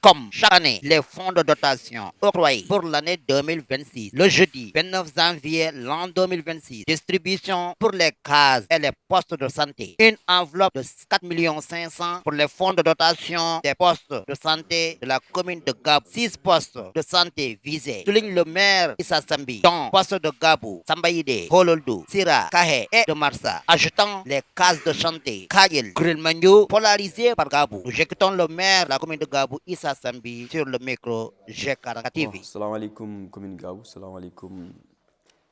Comme chaque année, les fonds de dotation octroyés pour l'année 2026, le jeudi 29 janvier l'an 2026, distribution pour les cases et les postes de santé. Une enveloppe de 4,5 millions pour les fonds de dotation des postes de santé de la commune de Gabou. 6 postes de santé visés. Souligne le maire Issa Sambi, dont poste de Gabou, Sambaïde, Hololdu, Sira, Kahe et de Marsa. Ajoutant les cases de santé, Kayel, Grilmanyo, polarisées par Gabou. Nous écoutons le maire de la commune de Gabou, Issa Sambi, sur le micro G40 bon TV. salamu aleykum commune Gabou, salamu aleykum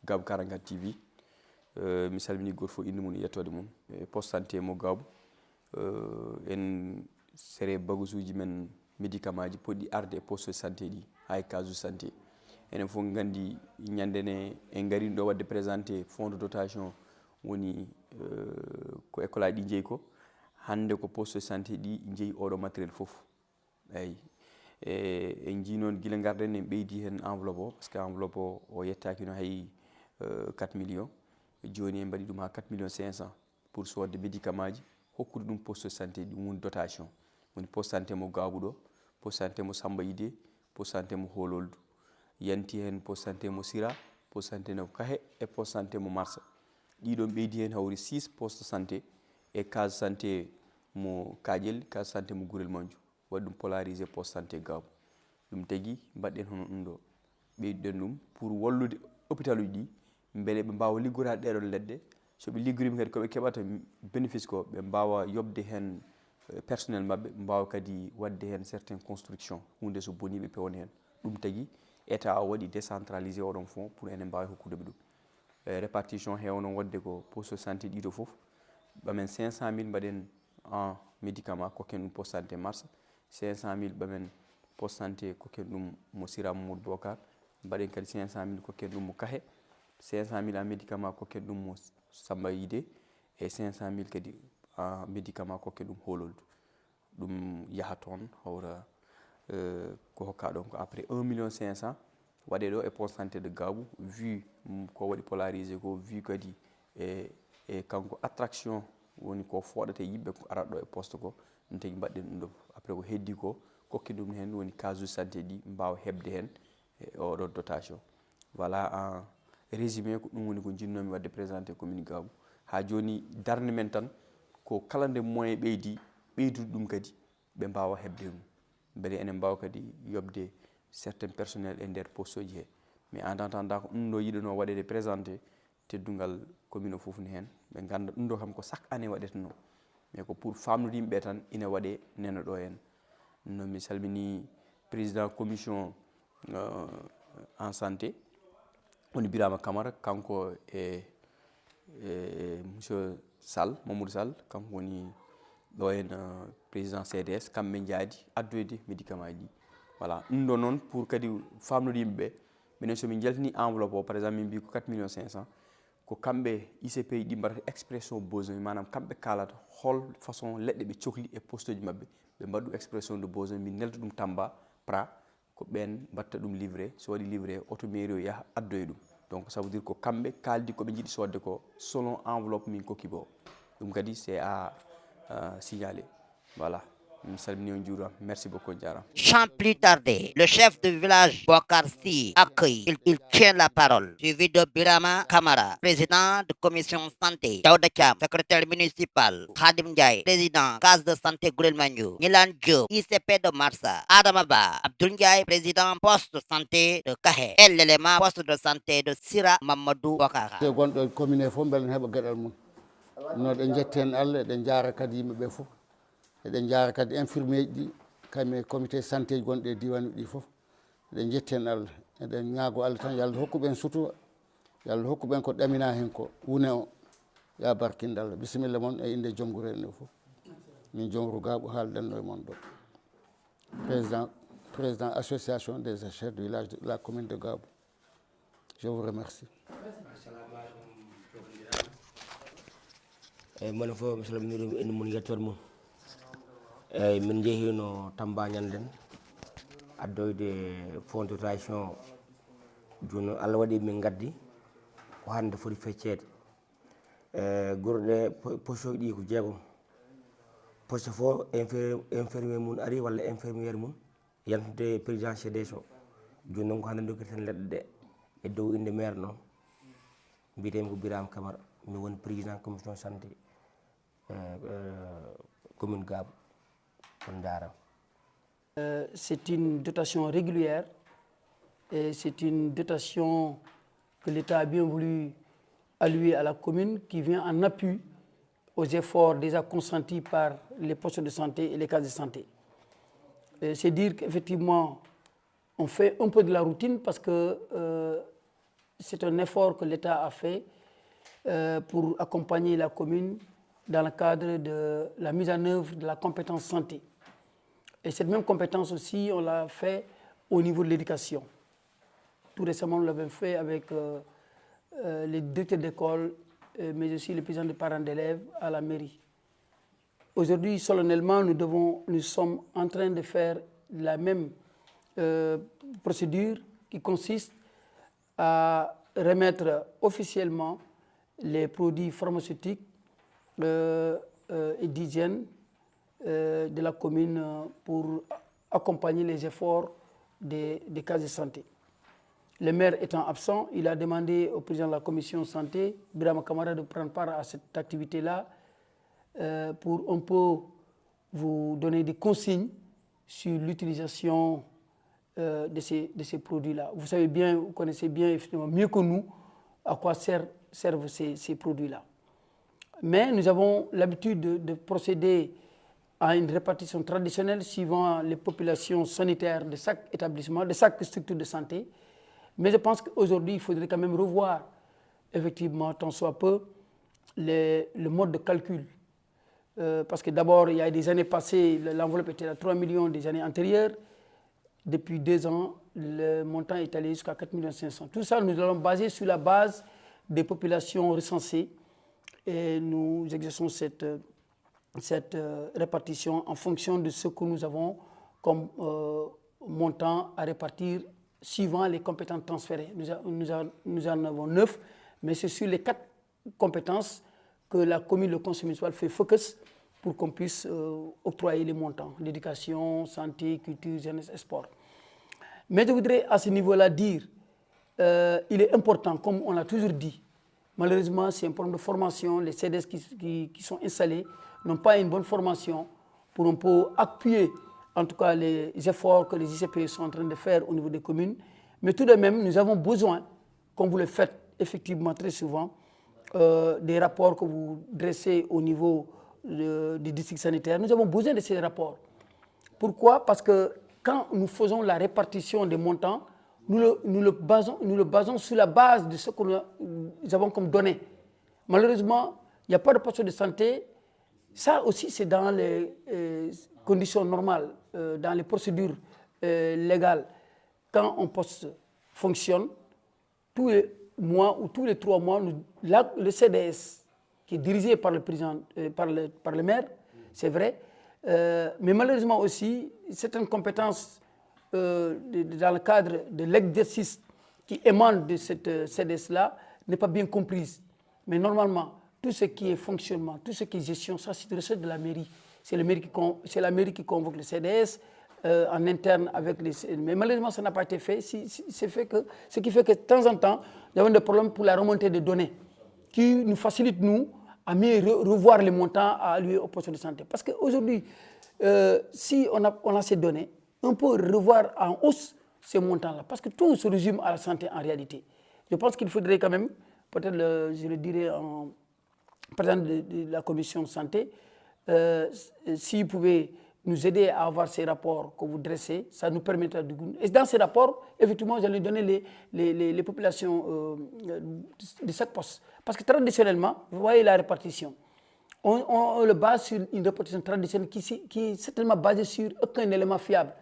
Gabou 44 TV. Mi salmini goto fof inde mum yettode mum e poste santé mo Gabou. En sere bagage uji men médicament ji poɗɗi arde e poste santé ɗi ha e case santé. Enen fof gandi ñandene en garini ɗo wadde présenté fonds de dotation woni ko école aji ɗi jeeyi ko hande ko poste santé ɗi jeeyi oɗo matériel fof. Eyi en jii noon guila garden en ɓeydi hen enveloppe o par ce que enveloppe o yettakino hay 4 millions joni en mbaɗi ɗum ha 4,5 millions pour sodde médicament ji hokkude ɗum poste santé ɗum woni dotation woni poste santé mo Gabou ɗo, poste santé mo Samba Yide, poste santé mo Hololdu, yanti hen poste santé mo Sira, poste santé mo Kahe e poste santé mo Marsa. ɗiɗon ɓeydi hen hawri 6 poste santé e case santé mo Kadiel, case santé mo Gurel Mandiou, waɗi ɗum polarisé poste santé Gabou. ɗum tagui mbaɗɗen hono ɗum ɗo ɓeyduɗen ɗum pour wallude hôpital uji ɗi beele ɓe mbawa liggorade ɗeɗon leɗɗe, soɓe liggorima kadi koɓe keɓata bénéfice ko ɓe mbawa yobde hen personnel mabɓe, ɓe mbawa kadi wadde hen certain construction hunde so boni ɓe pewna hen. ɗum tagui état o waɗi décentralisé oɗon fonds pour enen mbawa hokkudeɓe ɗum. Répartition hewno wadde ko poste santé ɗiɗo foof ɓamen 500 000 mbaɗen en médicament kokken ɗum poste santé Mars, 500 000 ɓamen poste santé kokken ɗum mo Sira Mamadou Bocar, mbaɗen kadi 500 000 kokken ɗum mo Kahe, 500 000 en médicament kokken ɗum mo Samba Yide e 500 000 kadi en médicament kokken ɗum Hololdu. ɗum yaha toon hawra ko hokka ɗon ko après 1,5 millions waɗe ɗo e poste santé de Gabou vu ko waɗi polarisé ko vu kadi e kanko attraction woni ko foɗata yimɓe ko arata ɗo e poste ko ɗum tagui mbaɗɗen ɗum ɗo après ko heddi ko kokki ɗum hen woni case santé ɗi mbawa hebde hen e oɗo dotation. Voilà en résumé ko ɗum woni ko jinnomi wadde présenté commune Gabou. Ha joni darde men tan ko kala nde moyen ɓeydi ɓeydude ɗum kadi ɓe mbawa hebde ɗum beele enen mbawa kadi yobde certain personnel e nder poste uji he. Mais en attendant ko ɗum ɗo yiɗano waɗede présenté teddugal commune o foof ne hen ɓe ganda ɗum ɗo kam ko chaque année waɗeteno mais ko pour famnude yimɓeɓe tan ina waɗe nena ɗo henna. ɗum noon mi salmini président commission en santé woni Birama Camara kanko e monsieur Sall Mamadou Sall kanko woni ɗo hen président CDS kamɓe jaadi addoyde médicament ji ɗi. Voilà ɗum ɗo noon pour kadi famnude yimɓeɓe minen somin jaltini enveloppe o par exemple min mbi ko 4,5 millions ko kamɓe ICP ɗi mbaɗata expression besoin manam kamɓe kalata hol façon leɗɗe ɓe cohli e poste uji mabɓe ɓe mbaɗa expression de besoin min nelda ɗum Tamba pra ko ɓen mbatta ɗum livré so waɗi livré auto mairie o yaaha addoya ɗum. Donc ça veut dire ko kamɓe kaldi koɓe jiiɗi sodde ko selon enveloppe min kokki ko ɗum kadi c'est à signaler. Voilà mi salmini on juurama merci beaucoup jarama. Sans plus tarder, le chef de village Bokarsi accueille, il tient la parole, suivi de Birama Kamara, président de commission santé, Daouda Cham, secrétaire municipal, Khadim Ndiaye, président case de santé Gourel Magnou, Nilan Diop, ICP de Marsa, Adamaba, Abdoul Ndiaye, président poste de santé de Kahe, et l'élément poste de santé de Sira Mamadou Bokara. gonɗo commune fof beelen heeɓa gueɗal mum no ɗen jetti hen Allah eɗen jaara kadi yimɓeɓe fof eɗen jaara kadi infirmier ji ɗi kamɓe comité santé ji gonɗe e diwan ɗi fof eɗen jetti hen Allah eɗen ñaago Allah tan yo Allah hokkuɓen sutura yo Allah hokkuɓen ko ɗamina hen ko wune o ya barkinde Allah. Bisimilla moon e inde joom guure en o fof min Jomru Gabou haalɗenno e moon ɗo président association des chefs de village de la commune de Gabou. Je vous remercie. eyyi mone fof mi salminiɗum inde mum yettode mum eyyi min jeehino Tamba ñanden addoyde fonds de dotation joni Allah waɗi min gaddi ko hande foti feccede guure ɗe poste uji ɗi ko jeegom poste fof infirmier mum ari walla infirmiére mum yaltude président CDS o joni noon ko hannde dokkirten leɗɗe ɗe e dow inde maire noon mbiyetemi ko Birame Camara mi woni président commission santé commune Gabou on jarama. C'est une dotation régulière et c'est une dotation que l'État a bien voulu allouer à la commune qui vient en appui aux efforts déjà consentis par les postes de santé et les cases de santé. C'est dire qu'effectivement, on fait un peu de la routine parce que c'est un effort que l'État a fait pour accompagner la commune dans le cadre de la mise en œuvre de la compétence santé. Et cette même compétence aussi, on l'a fait au niveau de l'éducation. Tout récemment, on l'avait fait avec les directeurs d'école, mais aussi les présidents des parents d'élèves à la mairie. Aujourd'hui, solennellement, nous sommes en train de faire la même procédure qui consiste à remettre officiellement les produits pharmaceutiques et d'hygiène de la commune pour accompagner les efforts des cases de santé. Le maire étant absent, il a demandé au président de la commission santé, Birame Camara, de prendre part à cette activité-là pour un peu vous donner des consignes sur l'utilisation de ces produits-là. Vous savez bien, vous connaissez bien, effectivement, mieux que nous, à quoi servent ces produits-là. Mais nous avons l'habitude de procéder à une répartition traditionnelle suivant les populations sanitaires de chaque établissement, de chaque structure de santé. Mais je pense qu'aujourd'hui, il faudrait quand même revoir, effectivement, tant soit peu, le mode de calcul. Parce que d'abord, il y a des années passées, l'enveloppe était à 3 millions des années antérieures. Depuis 2 ans, le montant est allé jusqu'à 4 500 000. Tout ça, nous allons baser sur la base des populations recensées. Et nous exerçons cette répartition en fonction de ce que nous avons comme montant à répartir suivant les compétences transférées. Nous en avons 9, mais c'est sur les 4 compétences que la commune, le conseil municipal fait focus pour qu'on puisse octroyer les montants, l'éducation, santé, culture, jeunesse et sport. Mais je voudrais à ce niveau-là dire, il est important, comme on l'a toujours dit, malheureusement c'est un problème de formation, les CDS qui sont installés n'ont pas une bonne formation pour un peu appuyer en tout cas les efforts que les ICP sont en train de faire au niveau des communes. Mais tout de même, nous avons besoin, comme vous le faites effectivement très souvent, des rapports que vous dressez au niveau du district sanitaire. Nous avons besoin de ces rapports. Pourquoi? Parce que quand nous faisons la répartition des montants, nous le basons sur la base de ce que nous avons comme données. Malheureusement, il n'y a pas de poste de santé. Ça aussi, c'est dans les conditions normales, dans les procédures légales. Quand un poste fonctionne, tous les mois ou tous les 3 mois, le CDS, qui est dirigé par le président, par le maire, c'est vrai, mais malheureusement aussi, certaines compétences dans le cadre de l'exercice qui émane de cette CDS-là n'est pas bien comprise. Mais normalement, tout ce qui est fonctionnement, tout ce qui est gestion, ça c'est recette de la mairie. C'est la mairie qui convoque le CDS en interne avec les... Mais malheureusement, ça n'a pas été fait. Ce qui fait que de temps en temps, nous avons des problèmes pour la remontée des données qui nous facilitent, nous, à mieux revoir les montants à allouer au poste de santé. Parce qu'aujourd'hui, si on a ces données, on peut revoir en hausse ces montants-là. Parce que tout se résume à la santé en réalité. Je pense qu'il faudrait quand même, peut-être je le dirais en président de la commission de santé, s'il pouvait nous aider à avoir ces rapports que vous dressez, ça nous permettra de... Et dans ces rapports, effectivement, j'allais donner les populations de chaque poste. Parce que traditionnellement, vous voyez la répartition. On le base sur une répartition traditionnelle qui est certainement basée sur aucun élément fiable.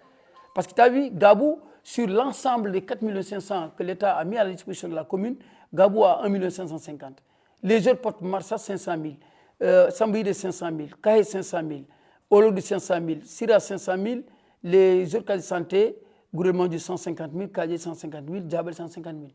Parce que tu as vu, Gabou, sur l'ensemble des 4 500 000 que l'État a mis à la disposition de la commune, Gabou a 1 550 000. Les autres portent Marsa 500 000, Samboui de 500 000, Kaye 500 000, Olo de 500 000, Sira 500 000, les autres cas de santé, gouvernement de 150 000, Kaye 150 000, Djabel 150 000.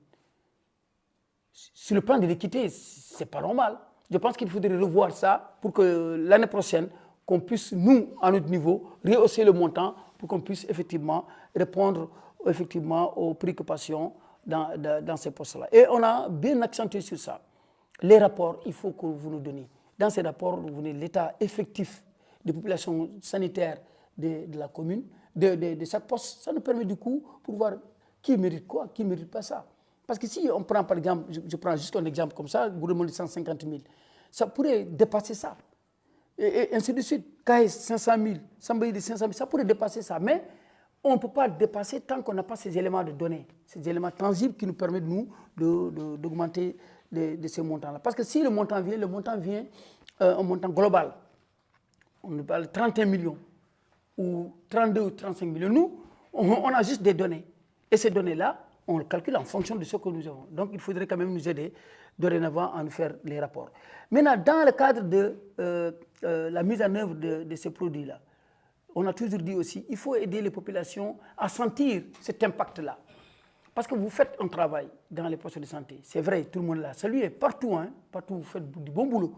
Sur le plan de l'équité, ce n'est pas normal. Je pense qu'il faudrait revoir ça pour que l'année prochaine, qu'on puisse, nous, à notre niveau, rehausser le montant pour qu'on puisse effectivement répondre effectivement aux préoccupations dans ces postes-là. Et on a bien accentué sur ça. Les rapports, il faut que vous nous donniez. Dans ces rapports, vous donnez l'état effectif des populations sanitaires de la commune, de chaque poste. Ça nous permet du coup pour voir qui mérite quoi, qui ne mérite pas ça. Parce que si on prend par exemple, je prends juste un exemple comme ça, gouvernement de 150 000, ça pourrait dépasser ça. Et ainsi de suite. KS 500 000, Sambaï de 500 000, ça pourrait dépasser ça. Mais on ne peut pas dépasser tant qu'on n'a pas ces éléments de données, ces éléments tangibles qui nous permettent, nous, d'augmenter de ces montants-là. Parce que si le montant vient un montant global. On parle de 31 millions ou 32 ou 35 millions. Nous, on a juste des données. Et ces données-là, on le calcule en fonction de ce que nous avons. Donc, il faudrait quand même nous aider dorénavant à nous faire les rapports. Maintenant, dans le cadre de la mise en œuvre de ces produits-là, on a toujours dit aussi qu'il faut aider les populations à sentir cet impact-là. Parce que vous faites un travail dans les postes de santé. C'est vrai, tout le monde l'a salué. Partout, partout, vous faites du bon boulot.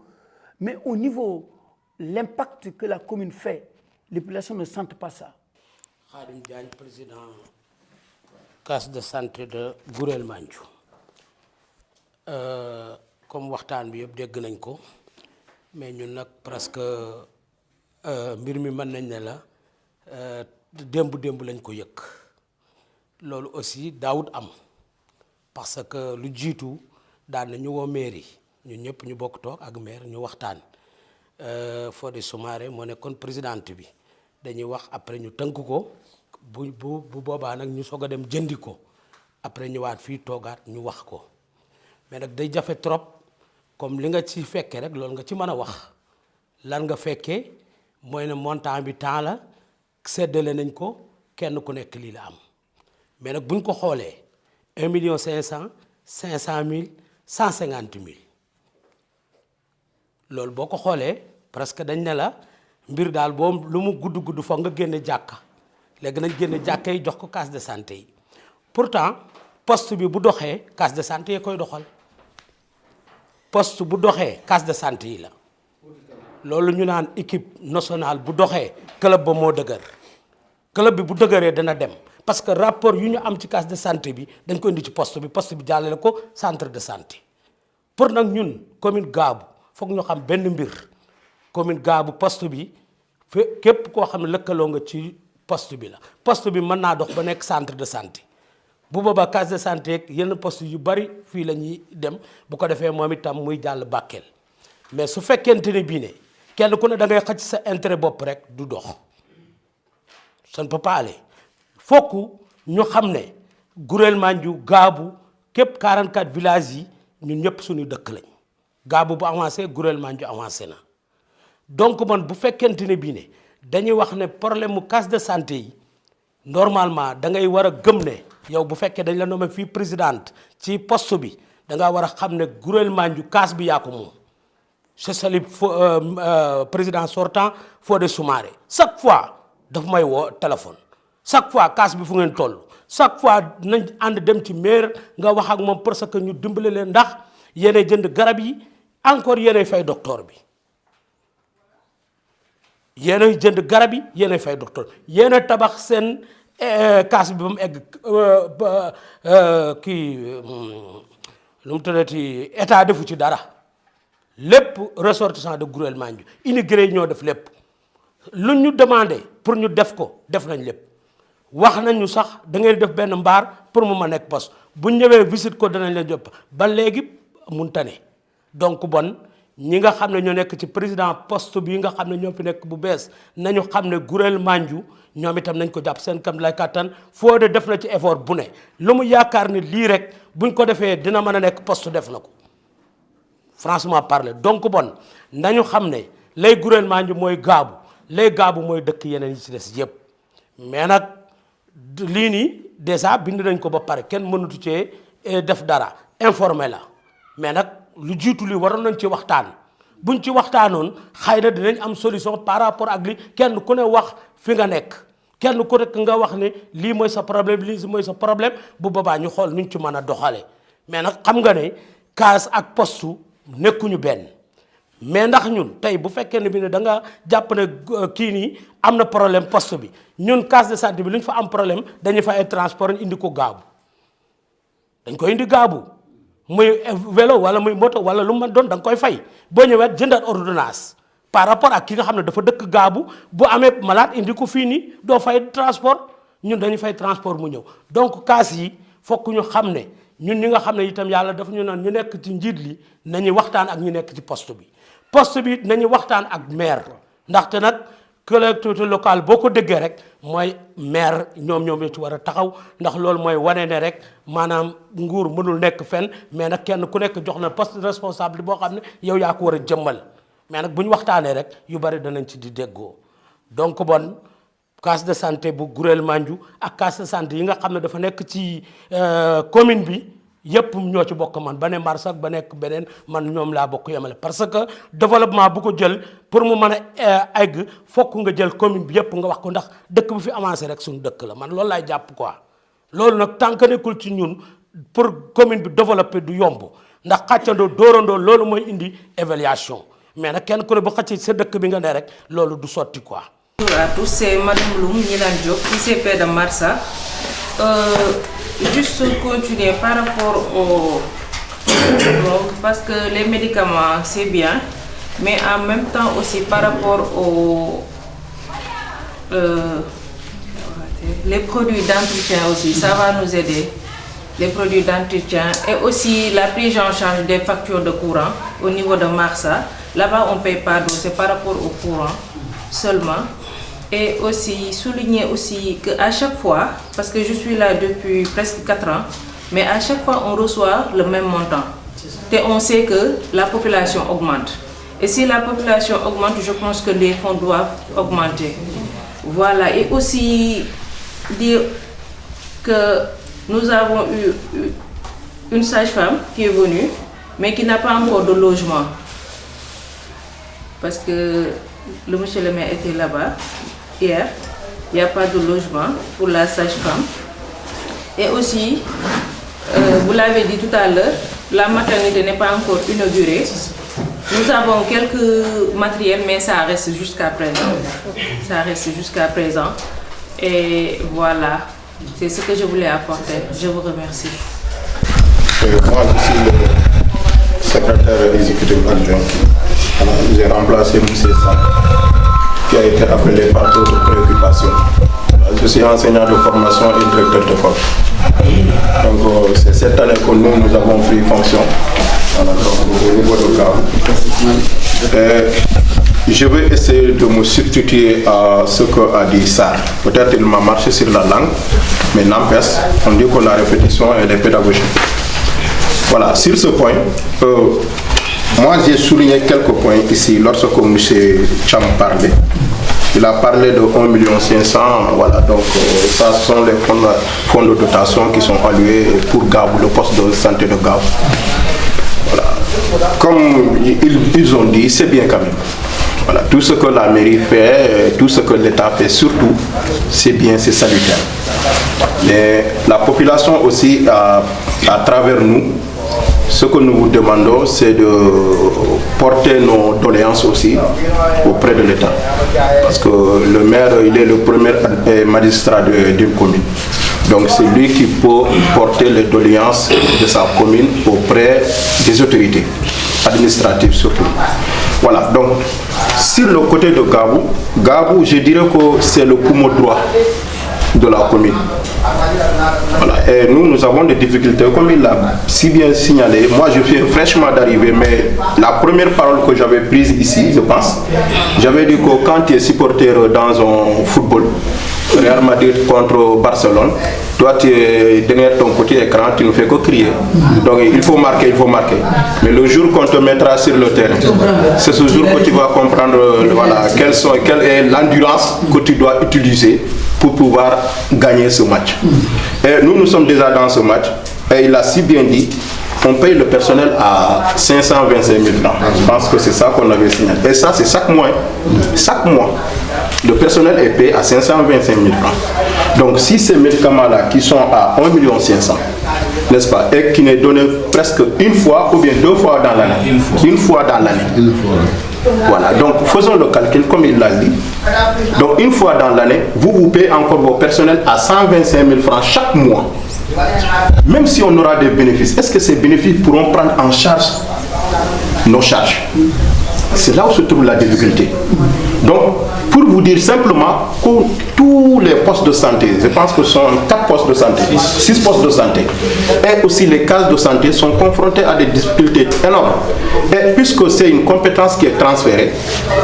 Mais au niveau, l'impact que la commune fait, les populations ne sentent pas ça. Khadim Diagne, président case de santé de Gourel Mandiou. Comme waxtaan bi yëpp dégg nañ ko mais ñun nag presque mbir mi mën nañ ne la démb lañ ko yëg loolu aussi daawut am parce que lu jiitu daan nañu woo mairie ñun ñëpp ñu bokk toog ak maire ñu waxtaan Fodé Soumaré moo nekkoon présidente bi dañuy wax après ñu tënk ko bu boobaa nag ñu soog a dem jëndi ko après ñëwaat fii toogaat ñu wax ko mais nag day jafe trop comme li nga ci fekkee rek loolu nga ci mën a wax lan nga fekkee mooy ne montant bi temps la seddale nañ ko kenn ku nekk lii la am mais nag buñ ko xoolee 1 million 500 500 000 150 000 loolu boo ko xoolee presque dañ ne la mbir daal boo lu mu gudd foog nga génne jàkka léegi nañ génne jàkka yi jox ko case de santé yi pourtant poste bi bu doxee case de santé yi koy doxal poste bu doxee case de santé yi la loolu ñu naan équipe nationale bu doxee club ba moo dëgër club bi bu dëgëree dana dem parce que rapport yu ñu am ci case de santé bi dañ ko indi ci poste bi jàllale ko centre de santé pour nag ñun commune Gaabu foog ñu xam benn mbir commune Gaabu poste bi képp koo xam ne lëkkaloo nga ci poste bi la poste bi mën naa dox ba nekk centre de santé bu boobaa case de santé ak yenn poste yu bari fii la ñuy dem bu ko defee moom itam muy jàll Bakel mais su fekkente ne bii ne kenn ku ne da ngay xëcc sa intérêt bopp rek du dox ça ne peut pas aller fokk ñu xam ne Gourel Mandiou Gaabu képp 44 villages yi ñun ñëpp suñu dëkk lañ Gaabu bu avancé Gourel Mandiou avancé na donc man bu fekkente ne bii ne dañuy wax ne problème mu case de santé yi normalement da ngay war a gëm ne yow bu fekkee dañ la nommé fii présidente ci poste bi da ngaa war a xam ne Gourel Mandiou case bi yaa ko moom je salue président sortant Fodé Soumaré chaque fois daf may woo téléphone chaque fois case bi fu ngeen toll chaque fois nañ ànd dem ci maire nga wax ak moom parce que ñu dimbale leen ndax yéenay jënd garab yi encore yéenay fay docteur bi yéenay jënd garab yi yéenay fay docteur yéenay tabax seen case bi ba mu egg kii lu mu tuddati état defu ci dara lépp ressortissant de Gourel Mandiou immigré yi ñoo def lépp lu ñu demandé pour ñu def ko def nañ lépp wax nañu sax da ngay def benn mbaar pour mu ma nekk poste bu ñëwee visite ko danañ la jëpp ba léegi mun tane donc bon ñi nga xam ne ñoo nekk ci président poste bi nga xam ne ñoo fi nekk bu bees nañu xam ne Gourel Mandiou ñoom itam nañ ko jàpp seen kam lay kàttan Fodé def na ci effort bu ne lu mu yaakaar ni lii rek buñ ko defee dina mën a nekk poste def na ko franchement parler donc bon nañu xam ne lay Gourel Mandiou mooy Gaabu lay Gaabu mooy dëkk yeneen yi ci des yëpp mais nag lii nii déjà bind nañ ko ba pare kenn mënatu cee def dara informé la mais nag lu jiitu li waroon nañ ci waxtaan buñ ci waxtaanoon xëy na dinañ am solution par rapport ak li kenn ku ne wax fi nga nekk kenn ku nekk nga wax ne lii mooy sa problème lii mooy sa problème bu boobaa ñu xool nuñ ci mën a doxale mais nag xam nga ne case ak poste nekkuñu benn mais ndax ñun tey bu fekkee ne bi ne da nga jàpp ne kii nii am na problème poste bi ñun case de santé bi lu ñu fa am problème dañu fa ay transport indi ko gaabu dañ koy indi gaabu muy vélo wala muy moto wala lu ma doon da nga koy fay boo ñëwee jëndaat ordonnance par rapport ak ki nga xam ne dafa dëkk gaabu bu amee malade indi ko fii nii doo fay transport ñun dañu fay transport mu ñëw donc case yi fokk ñu xam ne ñun ñi nga xam ne itam yàlla dafa ñu naan ñu nekk ci njiit li nañu waxtaan ak ñu nekk ci poste bi nañu waxtaan ak maire ndaxte nag collectivité locale boo ko déggee rek mooy maire ñoom ci war a taxaw ndax loolu mooy wane ne rek maanaam nguur mënul nekk fenn mais nag kenn ku nekk jox na poste de responsable boo xam ne yow yaa ko war a jëmmal mais nag bu ñu waxtaanee rek yu bari danañ ci di déggoo donc bon case de santé bu Gurel Mandiou ak case de santé yi nga xam ne dafa nekk ci commune bi yëpp ñoo ci bokk man ba ne Mars ak ba nekk beneen man ñoom laa bokk yemale parce que développement bu ko jël pour mu mën a egg fokk nga jël commune bi yëpp nga wax ko ndax dëkk bu fi avancé rek suñu dëkk la man loolu laay jàpp quoi loolu nag tant que nekkul ci ñun pour commune bi développer du yomb ndax xàccandoo dóorandoo loolu mooy indi évaluation mais nag kenn ku ne bu xëcc sa dëkk bi nga ne rek loolu du sotti quoi. Bonjour à tous, c'est Madame Loum Nilan Diop, ICP de Marsa. Juste continuer par rapport au parce que les médicaments c'est bien, mais en même temps aussi par rapport au les produits d'entretien aussi, ça va nous aider. Les produits d'entretien et aussi la prise en charge des factures de courant au niveau de Marsa. Là-bas on ne paye pas d'eau, c'est par rapport au courant seulement. Et aussi souligner aussi qu'à chaque fois, parce que je suis là depuis presque 4 ans, mais à chaque fois on reçoit le même montant. Et on sait que la population augmente. Et si la population augmente, je pense que les fonds doivent augmenter. Voilà, et aussi dire que nous avons eu une sage-femme qui est venue, mais qui n'a pas encore de logement. Parce que le monsieur le maire était là-bas hier, il n'y a pas de logement pour la sage-femme. Et aussi, vous l'avez dit tout à l'heure, la maternité n'est pas encore inaugurée. Nous avons quelques matériels, mais ça reste jusqu'à présent. Ça reste jusqu'à présent. Et voilà, c'est ce que je voulais apporter. Je vous remercie. Moi, je suis le secrétaire exécutif adjoint. J'ai remplacé M. Sam, qui a été appelé par d'autres préoccupations. Je suis enseignant de formation et directeur d'école. Donc c'est cette année que nous avons pris fonction au niveau de Gabou. Je vais essayer de me substituer à ce qu'a dit Sarr. Peut-être il m'a marché sur la langue, mais n'empêche, on dit que la répétition elle est pédagogique. Voilà, sur ce point, moi j'ai souligné quelques points ici lorsque M. Cham parlait. Il a parlé de 1,5 million, voilà, donc ça sont les fonds de dotation qui sont alloués pour Gabou, le poste de santé de Gabou. Voilà. Comme ils ont dit, c'est bien quand même. Voilà, tout ce que la mairie fait, tout ce que l'État fait surtout, c'est bien, c'est salutaire. Mais la population aussi, à travers nous, ce que nous vous demandons, c'est de porter nos doléances aussi auprès de l'État. Parce que le maire, il est le premier magistrat d'une commune. Donc c'est lui qui peut porter les doléances de sa commune auprès des autorités administratives surtout. Voilà, donc sur le côté de Gabou, je dirais que c'est le poumon droit de la commune. Voilà. Et nous avons des difficultés, comme il l'a si bien signalé. Moi, je viens fraîchement d'arriver, mais la première parole que j'avais prise ici, je pense, j'avais dit que quand tu es supporter dans un football, Real Madrid contre Barcelone, toi tu es derrière ton petit écran, tu ne fais que crier. Donc il faut marquer. Mais le jour qu'on te mettra sur le terrain, c'est ce jour que tu vas comprendre voilà, quelle est l'endurance que tu dois utiliser pour pouvoir gagner ce match. Et nous sommes déjà dans ce match, et il a si bien dit, on paye le personnel à 525 000 francs. Je pense que c'est ça qu'on avait signé. Et ça, c'est chaque mois. Chaque mois, le personnel est payé à 525 000 francs. Donc si ces médicaments-là qui sont à 1,5 million, n'est-ce pas, et qui n'est donné presque une fois ou bien 2 fois dans l'année. Une fois dans l'année. Voilà, donc faisons le calcul comme il l'a dit. Donc une fois dans l'année, vous payez encore vos personnels à 125 000 francs chaque mois. Même si on aura des bénéfices, est-ce que ces bénéfices pourront prendre en charge nos charges? C'est là où se trouve la difficulté. Donc, pour vous dire simplement que tous les postes de santé, je pense que ce sont 4 postes de santé, 6 postes de santé, et aussi les cases de santé sont confrontés à des difficultés énormes. Et puisque c'est une compétence qui est transférée,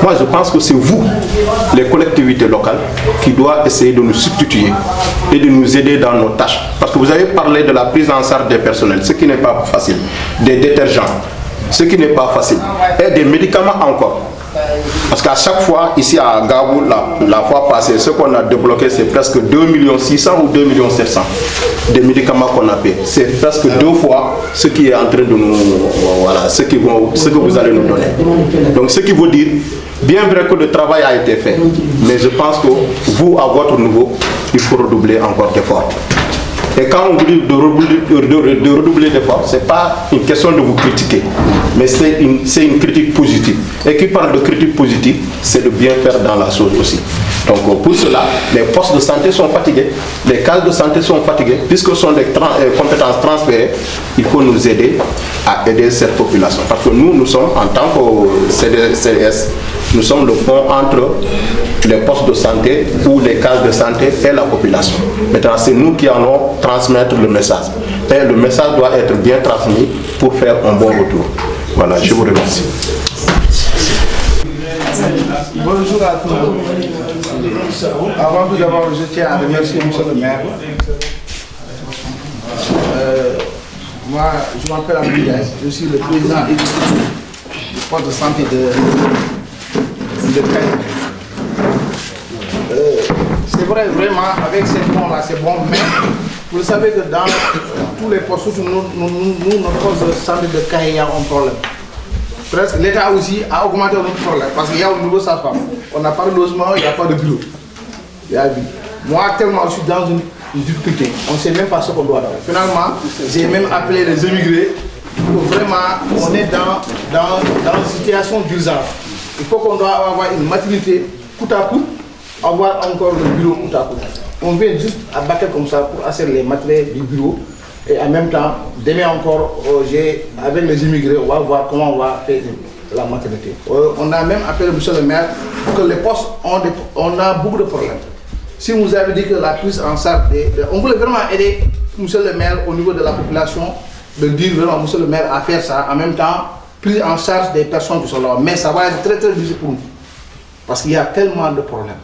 moi je pense que c'est vous, les collectivités locales, qui doivent essayer de nous substituer et de nous aider dans nos tâches. Parce que vous avez parlé de la prise en charge des personnels, ce qui n'est pas facile, des détergents, ce qui n'est pas facile, et des médicaments encore. Parce qu'à chaque fois, ici à Gabou, la fois passée, ce qu'on a débloqué, c'est presque 2 600 000 ou 2 700 000 des médicaments qu'on a payés. C'est presque 2 fois ce qui est en train de nous... Voilà, ce que vous allez nous donner. Donc ce qui veut dire, bien vrai que le travail a été fait, mais je pense que vous, à votre niveau, il faut redoubler encore d'efforts. Et quand on vous dit de redoubler d'efforts, ce n'est pas une question de vous critiquer, mais c'est une critique positive. Et qui parle de critique positive, c'est de bien faire dans la chose aussi. Donc pour cela, les postes de santé sont fatigués, les cases de santé sont fatiguées, puisque ce sont des compétences transférées, il faut nous aider à aider cette population. Parce que nous sommes, en tant que CDS, nous sommes le pont entre les postes de santé ou les cases de santé et la population. Maintenant, c'est nous qui allons transmettre le message. Et le message doit être bien transmis pour faire un bon retour. Voilà, je vous remercie. Bonjour à tous. Avant tout d'abord, je tiens à remercier M. le maire. Moi, je m'appelle Abdoulaye, je suis le président du poste de santé de Caen. C'est vrai, vraiment, avec ces fonds-là, c'est bon, mais vous le savez que dans tous les postes, notre poste de santé de Caen, il y a un problème. Presque l'État aussi a augmenté notre problème, parce qu'il y a au niveau sage-femme. On n'a pas de logement, il n'y a pas de bureau. Moi, actuellement, je suis dans une difficulté. On ne sait même pas ce qu'on doit faire. Finalement, j'ai même appelé les immigrés pour vraiment, on est dans une situation d'urgence. Il faut qu'on doit avoir une maternité coûte à coûte, avoir encore le bureau coûte à coûte. On vient juste à Bakel comme ça pour assurer les matériels du bureau. Et en même temps, demain encore, avec les immigrés, on va voir comment on va faire la maternité. On a même appelé M. le maire que les postes on a beaucoup de problèmes. Si vous avez dit que la prise en charge, on voulait vraiment aider M. le maire au niveau de la population, de dire vraiment M. le maire à faire ça, en même temps, prise en charge des personnes qui sont là. Mais ça va être très très difficile pour nous. Parce qu'il y a tellement de problèmes.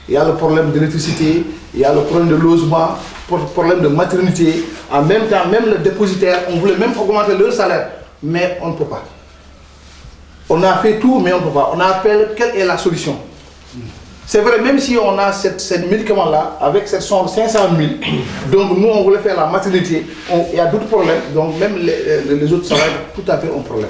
Il y a le problème d'électricité, il y a le problème de logement, le problème de maternité. En même temps, même le dépositaire, on voulait même augmenter leur salaire, mais on ne peut pas. On a fait tout, mais on ne peut pas. On appelle quelle est la solution. C'est vrai, même si on a ce médicament-là, avec cette somme 500 000, donc nous on voulait faire la maternité, il y a d'autres problèmes, donc même les autres, ça va être tout à fait un problème.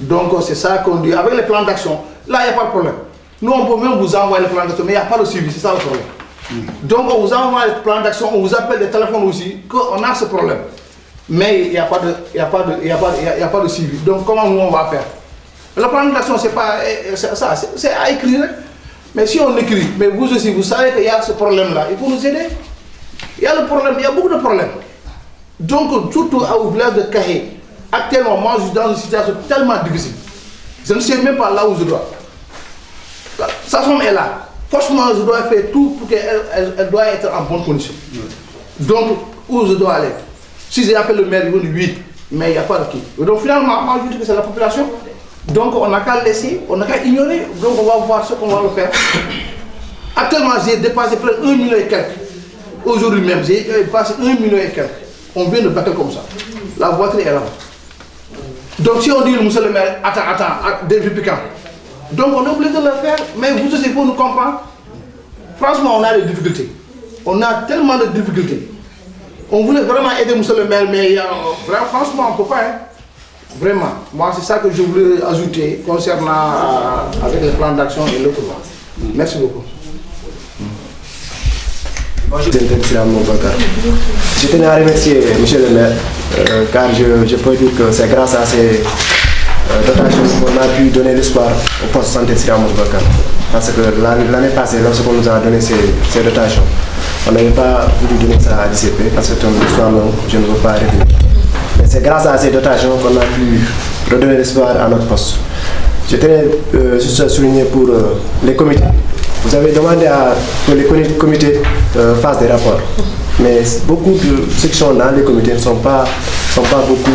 Donc c'est ça qu'on dit. Avec les plans d'action, là il n'y a pas de problème. Nous on peut même vous envoyer les plans d'action, mais il n'y a pas de suivi, c'est ça le problème. Donc on vous envoie les plans d'action, on vous appelle des téléphones aussi, qu'on a ce problème. Mais il n'y a pas de suivi. Donc comment nous on va faire? Le plan d'action, c'est pas ça, c'est à écrire. Mais si on écrit, mais vous aussi, vous savez qu'il y a ce problème-là, il faut nous aider. Il y a le problème, il y a beaucoup de problèmes. Donc, surtout au village de Caen, actuellement, moi, je suis dans une situation tellement difficile. Je ne sais même pas là où je dois. Sa femme est là. Franchement, je dois faire tout pour qu'elle doit être en bonne condition. Donc, où je dois aller? Si j'appelle le maire, il va dire oui, mais il n'y a pas de qui. Donc, finalement, moi, je dis que c'est la population. Donc on n'a qu'à laisser, on n'a qu'à ignorer, donc on va voir ce qu'on va faire. Actuellement j'ai dépassé près de 1 million et quelques. Aujourd'hui même j'ai dépassé 1 million et quelques. On vient de battre comme ça. La voiture est là. Donc si on dit monsieur le maire, attends, depuis quand? Donc on est obligé de le faire, mais vous aussi il faut nous comprendre. Franchement on a des difficultés. On a tellement de difficultés. On voulait vraiment aider monsieur le maire, mais franchement on ne peut pas. Hein. Vraiment, moi c'est ça que je voulais ajouter concernant avec les plans d'action et l'autre. Merci beaucoup. Bonjour, je tenais à remercier M. le maire, car je peux dire que c'est grâce à ces dotations qu'on a pu donner l'espoir au poste de santé de Sira Bakar. Parce que l'année passée, lorsqu'on nous a donné ces dotations, on n'avait pas voulu donner ça à l'ICP parce que c'est une histoire longue, je ne veux pas revenir. Mais c'est grâce à ces dotations qu'on a pu redonner l'espoir à notre poste. Je tenais juste à souligner pour les comités. Vous avez demandé que les comités fassent des rapports. Mais beaucoup de ceux qui sont dans les comités ne sont pas beaucoup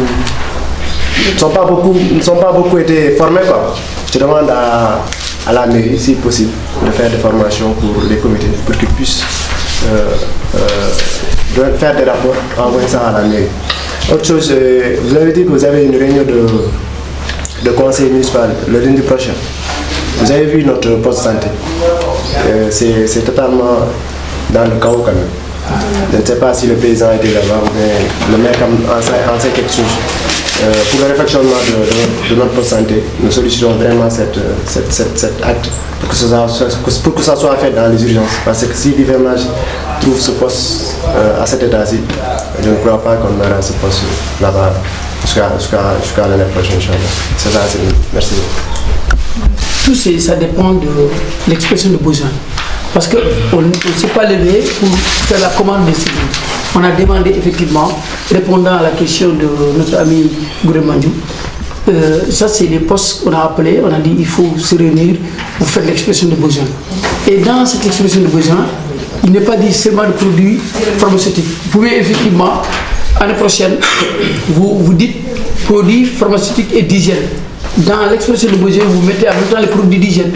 été formés, quoi. Je demande à la mairie, si possible, de faire des formations pour les comités, pour qu'ils puissent faire des rapports, envoyer ça à la mairie. Autre chose, vous avez dit que vous avez une réunion de conseil municipal le lundi prochain. Vous avez vu notre poste de santé. C'est totalement dans le chaos quand même. Je ne sais pas si le paysan était là-bas, mais le maire en sait quelque chose. Pour le réfectionnement de notre poste de santé, nous sollicitons vraiment cet acte pour que ça soit fait dans les urgences. Parce que si l'hivernage trouve ce poste à cet état-ci, je ne crois pas qu'on aura ce poste là-bas jusqu'à l'année prochaine. C'est ça, merci. Tout ça dépend de l'expression de besoin. Parce qu'on ne s'est pas levé pour faire la commande de civils. On a demandé effectivement, répondant à la question de notre ami Gouremandou, ça c'est les postes qu'on a appelés, on a dit il faut se réunir pour faire l'expression de besoin. Et dans cette expression de besoin, il n'est pas dit seulement de produits pharmaceutiques. Vous pouvez effectivement, l'année prochaine, vous dites produits pharmaceutiques et d'hygiène. Dans l'expression de besoin, vous mettez en même temps les produits d'hygiène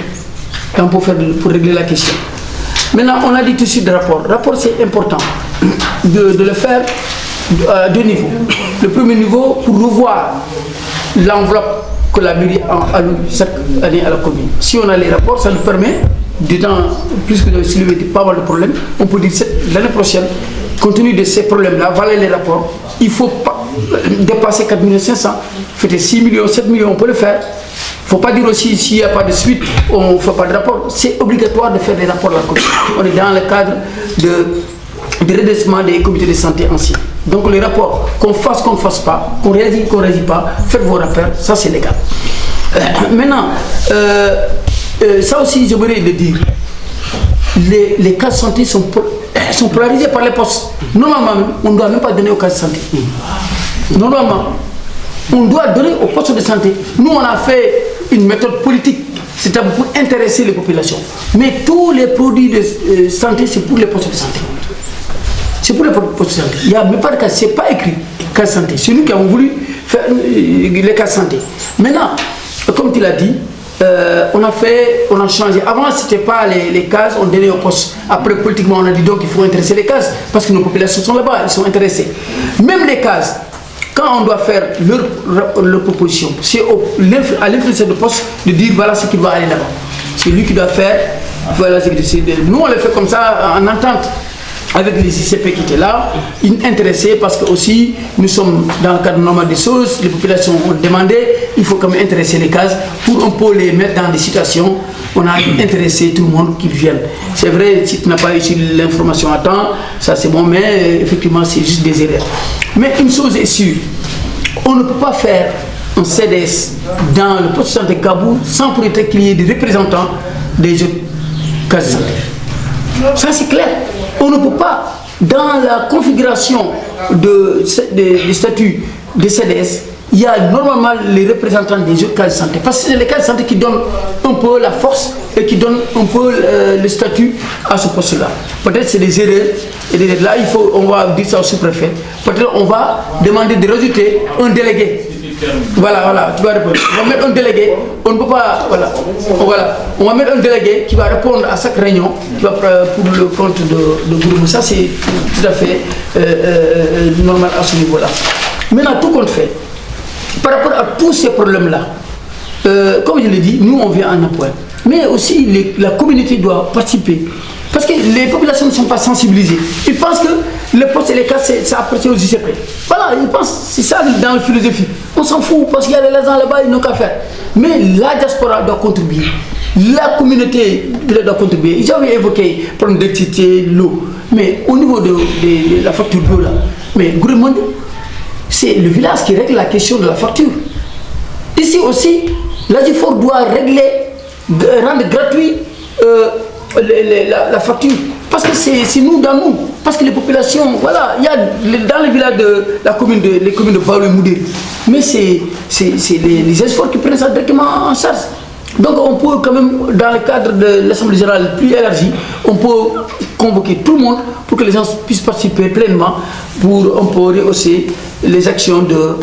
pour régler la question. Maintenant, on a dit tout de suite de rapport. Rapport, c'est important de le faire à deux niveaux. Le premier niveau, pour revoir l'enveloppe que la mairie alloue chaque année à la commune. Si on a les rapports, ça nous permet, plus que de soulever pas mal de problèmes, on peut dire l'année prochaine, compte tenu de ces problèmes-là, voilà les rapports, il ne faut pas dépasser 4 500 000, faites 6 millions, 7 millions, on peut le faire. Il ne faut pas dire aussi s'il n'y a pas de suite, on ne fait pas de rapport. C'est obligatoire de faire des rapports à la commune. On est dans le cadre de redressement des comités de santé anciens. Donc les rapports, qu'on fasse, qu'on ne fasse pas, qu'on réagisse, qu'on ne réagisse pas, faites vos rapports, ça c'est légal. Maintenant, ça aussi j'aimerais le dire, les cas de santé sont polarisés par les postes. Normalement, on ne doit même pas donner aux cas de santé. Normalement, on doit donner aux postes de santé. Nous, on a fait une méthode politique, c'est pour intéresser les populations. Mais tous les produits de santé, c'est pour les postes de santé. C'est pour les postes de santé. Il n'y a même pas de cas, ce n'est pas écrit cas de santé. C'est nous qui avons voulu faire les cas de santé. Maintenant, comme tu l'as dit, on a changé. Avant, ce n'était pas les cases, on donnait aux postes. Après, politiquement, on a dit donc qu'il faut intéresser les cases, parce que nos populations sont là-bas, elles sont intéressées. Même les cases, quand on doit faire leur proposition, c'est à l'influenceur de poste de dire voilà ce qu'il va aller là-bas. C'est lui qui doit faire, voilà ce qu'il décide. Nous, on le fait comme ça, en entente avec les ICP qui étaient là, intéressés parce que aussi nous sommes dans le cadre normal des choses, les populations ont demandé, il faut quand même intéresser les cases pour un peu les mettre dans des situations, on a intéressé tout le monde qu'ils viennent. C'est vrai, si tu n'as pas reçu l'information à temps, ça c'est bon, mais effectivement c'est juste des erreurs. Mais une chose est sûre, on ne peut pas faire un CDS dans le poste de santé Kabou sans pour être qu'il y ait des représentants des autres cases de santé. Ça c'est clair. On ne peut pas, dans la configuration des statuts des CDS, il y a normalement les représentants des autres cas de santé. Parce que c'est les cas de santé qui donnent un peu la force et qui donnent un peu le statut à ce poste-là. Peut-être c'est des erreurs. Et là, on va dire ça au sous-préfet. Peut-être on va demander de rajouter un délégué. Voilà, tu vas répondre. On va mettre un délégué, on ne peut pas, on va mettre un délégué qui va répondre à chaque réunion pour le compte de Gourou. Ça c'est tout à fait normal à ce niveau-là. Maintenant, tout compte fait, par rapport à tous ces problèmes-là, comme je l'ai dit, nous on vient en appui. Mais aussi la communauté doit participer. Parce que les populations ne sont pas sensibilisées. Ils pensent que les postes et les cas, ça appartient aux ICP. Voilà, ils pensent, c'est ça dans la philosophie. On s'en fout parce qu'il y a des gens là-bas, ils n'ont qu'à faire. Mais la diaspora doit contribuer. La communauté doit contribuer. J'avais évoqué le problème d'électricité, l'eau. Mais au niveau de la facture d'eau là, mais gouvernement, c'est le village qui règle la question de la facture. Ici aussi, l'AGIFOR doit rendre gratuit la facture. Parce que c'est nous dans nous. Parce que les populations, voilà, il y a dans les villages de la commune les communes de Baoulé et Moudé. Mais c'est les espoirs qui prennent ça directement en charge. Donc on peut quand même, dans le cadre de l'Assemblée générale plus élargie, on peut convoquer tout le monde pour que les gens puissent participer pleinement pour un peu rehausser les actions de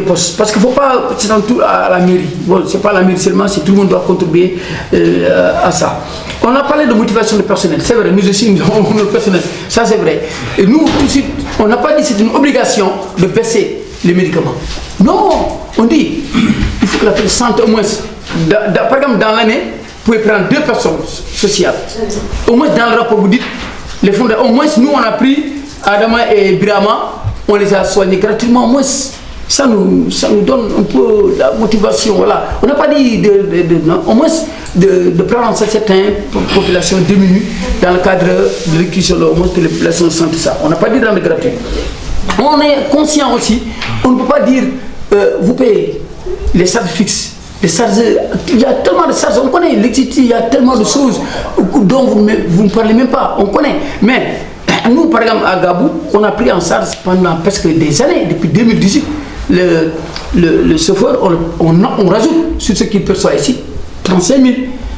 postes. Parce qu'il ne faut pas s'attendre tout à la mairie. Bon, ce n'est pas la mairie seulement, c'est tout le monde doit contribuer à ça. On a parlé de motivation du personnel, c'est vrai, nous aussi nous avons le personnel, ça c'est vrai. Et nous, tout de suite, on n'a pas dit que c'est une obligation de baisser les médicaments. Non, on dit, il faut que la personne sente au moins, par exemple dans l'année, vous pouvez prendre 2 personnes sociales. Au moins dans le rapport, vous dites, les fonds, au moins nous on a pris Adama et Birama, on les a soignés gratuitement, au moins. Ça nous donne un peu la motivation. Voilà. On n'a pas dit au moins de prendre certaines populations diminuées dans le cadre de l'éducation, au moins que les populations sentent ça. On n'a pas dit dans le gratuit. On est conscient aussi, on ne peut pas dire vous payez les charges fixes. Les charges, il y a tellement de charges, on connaît l'électricité, il y a tellement de choses dont vous ne parlez même pas, on connaît. Mais nous, par exemple, à Gabou, on a pris en charge pendant presque des années, depuis 2018. Le chauffeur, on rajoute sur ce qu'il perçoit ici, 35 000,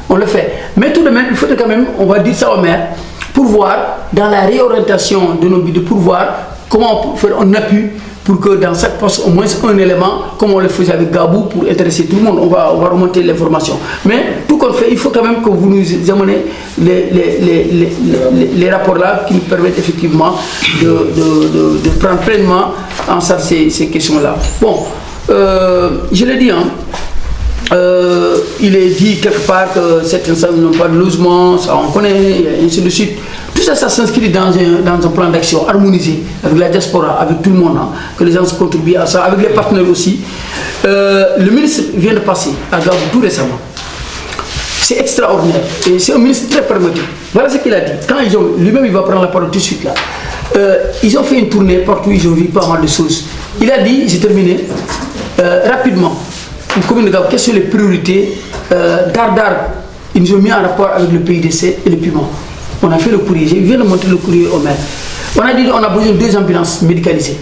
on le fait. Mais tout de même, il faut quand même, on va dire ça au maire, pour voir dans la réorientation de nos budgets, pour voir comment on peut faire un appui pour que dans chaque poste, au moins un élément, comme on le faisait avec Gabou, pour intéresser tout le monde, on va remonter l'information. Mais tout qu'on fait, il faut quand même que vous nous amenez les rapports là qui nous permettent effectivement de prendre pleinement en charge ces questions-là. Bon, je l'ai dit, hein, il est dit quelque part que certains n'ont pas de logement, ça on connaît, et ainsi de suite. Tout ça, ça s'inscrit dans un plan d'action harmonisé avec la diaspora, avec tout le monde, hein, que les gens se contribuent à ça, avec les partenaires aussi. Le ministre vient de passer à Gabou tout récemment. C'est extraordinaire. Et c'est un ministre très pragmatique. Voilà ce qu'il a dit. Quand lui-même il va prendre la parole tout de suite là. Ils ont fait une tournée partout, ils ont vu pas mal de choses. Il a dit, j'ai terminé, rapidement, une commune de Gabou, quelles sont les priorités Dardar, ils nous ont mis en rapport avec le PIDC et le piment. On a fait le courrier, je viens de montrer le courrier au maire. On a dit qu'on a besoin de 2 ambulances médicalisées.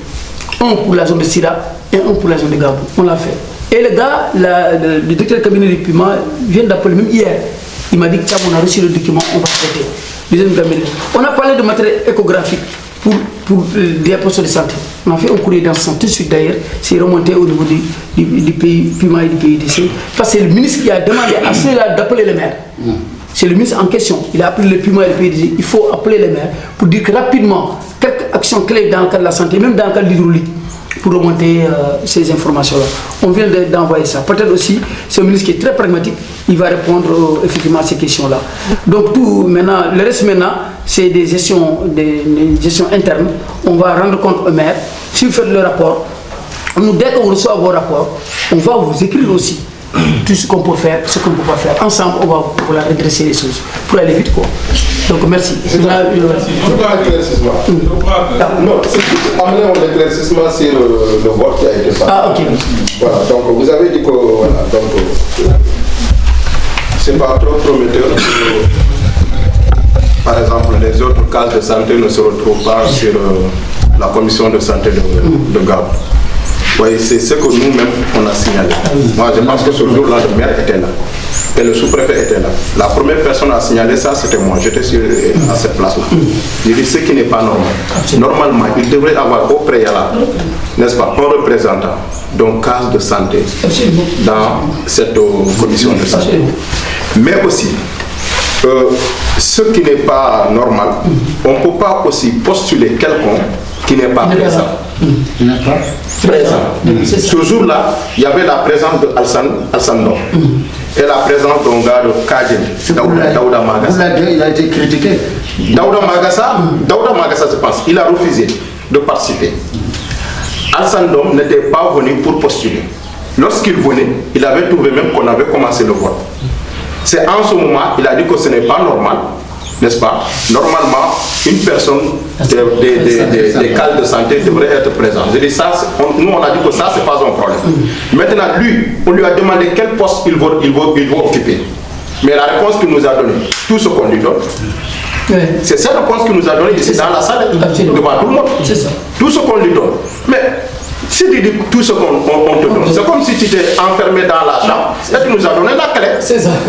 Un pour la zone de Sira et un pour la zone de Gabou. On l'a fait. Et le gars, le directeur de cabinet du piment, vient d'appeler même hier. Il m'a dit que on a reçu le document, on va traiter. On a parlé de matériel échographique pour des postes de santé. On a fait un courrier dans ce sens tout de suite d'ailleurs. C'est remonté au niveau du pays piment et du PIDC. Parce que c'est le ministre qui a demandé à ceux-là d'appeler les maires. C'est le ministre en question. Il a appelé le piment et le PIDC. Il faut appeler les maires pour dire que rapidement, quelques actions clés dans le cadre de la santé, même dans le cadre de l'hydraulique, pour remonter ces informations-là. On vient d'envoyer ça. Peut-être aussi, c'est un ministre qui est très pragmatique, il va répondre effectivement à ces questions-là. Donc tout maintenant, le reste maintenant, c'est des gestions internes. On va rendre compte aux maires. Si vous faites le rapport, nous, dès qu'on reçoit vos rapports, on va vous écrire aussi tout ce qu'on peut faire, ce qu'on ne peut pas faire. Ensemble, on va pouvoir redresser les choses pour aller vite, quoi. Donc merci. Je crois que non, c'est amener un éclaircissement sur le vote qui a été fait. Ah, ok. Voilà, donc vous avez dit que voilà, donc c'est pas trop prometteur. Par exemple, les autres cases de santé ne se retrouvent pas sur la commission de santé de Gabou. Oui, c'est ce que nous-mêmes on a signalé. Moi, je pense que ce jour-là, le maire était là. Et le sous-préfet était là. La première personne à signaler ça, c'était moi. J'étais à cette place-là. Je dis ce qui n'est pas normal. Normalement, il devrait avoir au préalable, n'est-ce pas, un représentant, donc case de santé, dans cette commission de santé. Mais aussi, ce qui n'est pas normal, on ne peut pas aussi postuler quelqu'un qui n'est pas présent. Ce jour-là, il y avait la présence de Alsan Ndom et la présence d'un gars de Kadjen, Daouda Magassa. Il a été critiqué. Daouda Magassa, je pense, il a refusé de participer. Alsan Ndom n'était pas venu pour postuler. Lorsqu'il venait, il avait trouvé même qu'on avait commencé le vote. C'est en ce moment, il a dit que ce n'est pas normal. n'est-ce pas? Normalement, une personne des cases de santé devrait être présente. Je dis ça, nous on a dit que ça, c'est pas un problème. Maintenant, lui, on lui a demandé quel poste il va occuper. Mais la réponse qu'il nous a donnée, tout ce qu'on lui donne, c'est cette réponse qu'il nous a donnée ici dans la salle, devant tout le monde. Tout ce qu'on lui donne. Mais si tu dis tout ce qu'on te donne, c'est comme si tu étais enfermé dans la chambre et tu nous as donné la clé.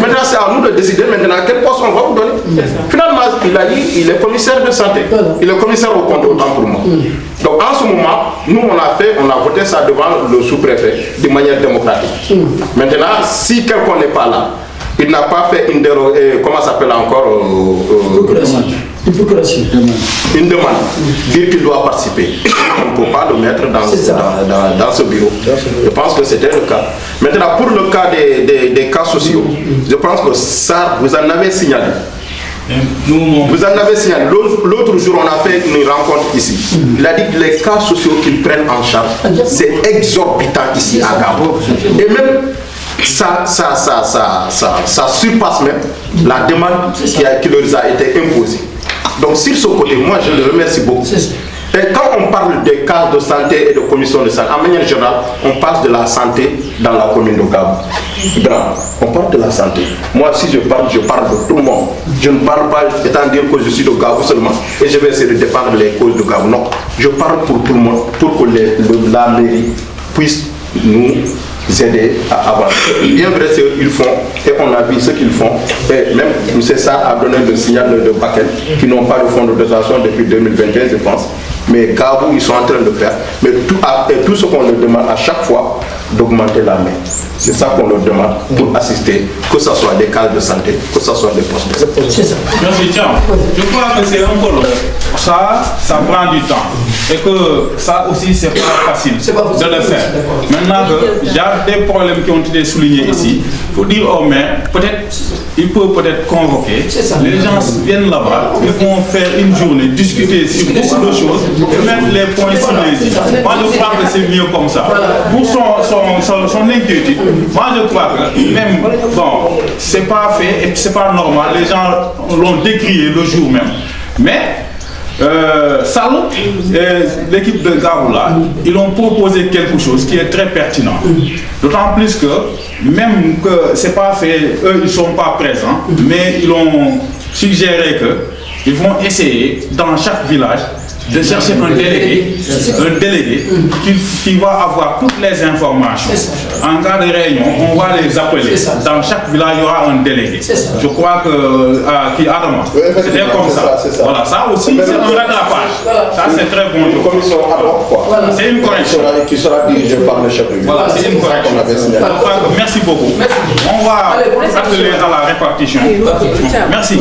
Maintenant, c'est à nous de décider maintenant quel poste on va vous donner. Finalement, il a dit il est commissaire de santé. Il est commissaire au compte autant pour moi. Donc en ce moment, nous on a voté ça devant le sous-préfet de manière démocratique. Maintenant, si quelqu'un n'est pas là, il n'a pas fait une comment ça s'appelle encore une demande, dire qu'il doit participer. On ne peut pas le mettre dans ce bureau. Je pense que c'était le cas. Maintenant, pour le cas des cas sociaux, je pense que ça, vous en avez signalé. Vous en avez signalé. L'autre jour, on a fait une rencontre ici. Il a dit que les cas sociaux qu'ils prennent en charge, c'est exorbitant ici à Gabon. Et même ça surpasse même la demande qui leur a été imposée. Donc sur ce côté, moi je le remercie beaucoup. Et quand on parle des cas de santé et de commission de santé, en manière générale, on parle de la santé dans la commune de Gabon. On parle de la santé. Moi si je parle de tout le monde. Je ne parle pas étant dire que je suis de Gabon seulement et je vais essayer de défendre les causes de Gabon. Non, je parle pour tout le monde, pour que la mairie puisse nous aider à avancer. Bien vrai ce qu'ils font, et on a vu ce qu'ils font, et même M. Sarr a donné le signal de Bakel, qui n'ont pas de fonds de dotation depuis 2021, je pense. Mais Gabou, ils sont en train de faire. Mais tout ce qu'on leur demande à chaque fois, d'augmenter la main. C'est ça qu'on leur demande pour assister, que ce soit des cases de santé, que ce soit des postes de santé. C'est ça. Je crois que c'est un peu long. Ça prend du temps. Et que ça aussi, c'est pas facile de le faire. Maintenant, il y a des problèmes qui ont été soulignés ici. Il faut dire au maire, il peut peut-être convoquer. Les gens viennent là-bas, ils vont faire une journée, discuter sur beaucoup de choses, et mettre les points sur les i. Moi, je crois que c'est mieux comme ça. Pour son inquiétude, moi, je crois que même, bon, c'est pas fait et c'est pas normal. Les gens l'ont décrié le jour même. Mais, Salou et l'équipe de Gaboula, ils ont proposé quelque chose qui est très pertinent. D'autant plus que, même que c'est pas fait, eux ils sont pas présents, mais ils ont suggéré qu'ils vont essayer dans chaque village de chercher un délégué qui va avoir toutes les informations. En cas de réunion, on va les appeler. Dans chaque village, il y aura un délégué. Je crois que c'était comme ça. Voilà, ça aussi, c'est un rattrapage. Ça, c'est très bon. C'est une correction. Qui sera dirigé par le chef de ville. Voilà, c'est une correction. Merci beaucoup. On va atteler à la répartition. Merci.